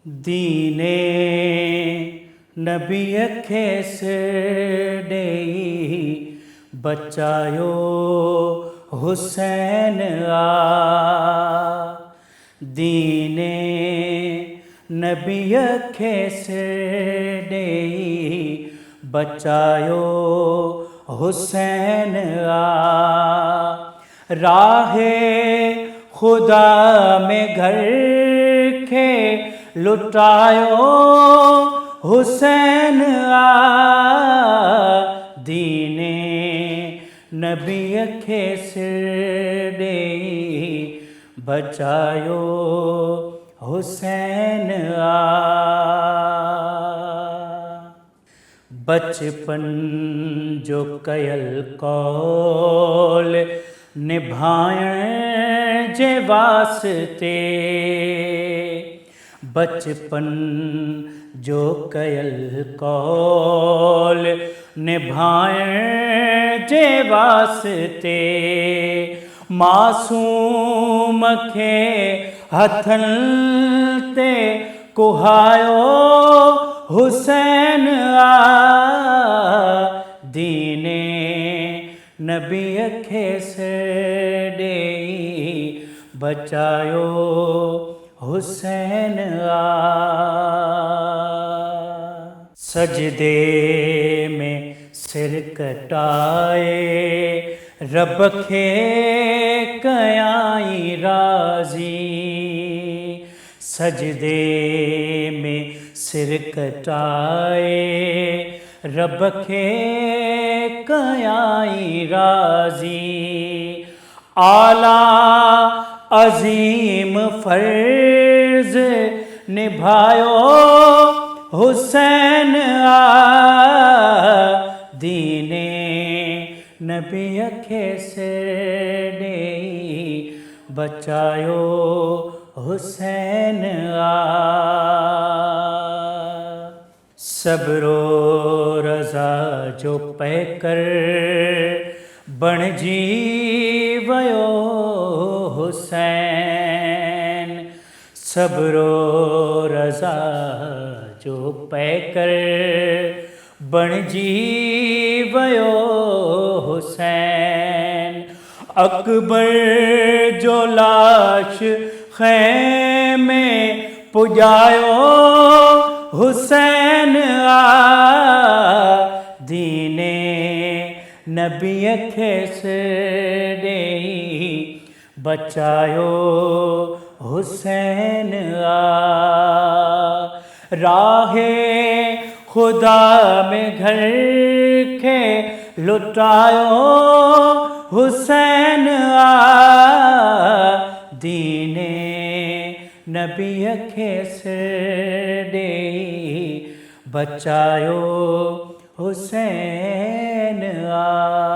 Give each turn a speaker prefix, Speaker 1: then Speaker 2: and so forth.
Speaker 1: दीने नबी खेस डेई बचायो हुसैन आ। दीने नबी खेस डेई बचायो हुसैन आ। राहे खुदा में घर के लुटायो हुसैन आ। दीने नबी खेस डेई बचायो हुसैन आ। बचपन जो कयल कौल निभाइण जे वास्ते। बचपन जो कयल कौल निभाइण जे वास्ते। मासूम खे हथन ते कुहायो हुसैन आ। दीने नबी खेस डेई बचायो हुसैन आ। सजदे में सिर कटाए रब खे कयाई राजी। सजदे में सिर कटाए रब खे कयाई राजी। आला अजीम फर्ज निभायो हुसैन आ। दीने नबी खेस डेई बचायो हुसैन आ। सब्रो रज़ा जो पैकर बणजी वयो हुसैन। सब्रो रज़ा जो पैकर बणजी वयो हुसैन। अकबर जो लाश खैमे पुजायो हुसैन आ। दीने नबी खेस डेई बचायो हुसैन आ। राहे खुदा में घर के लुटायो हुसैन आ। दीने नबी खेस डेई बचायो हुसैन आ।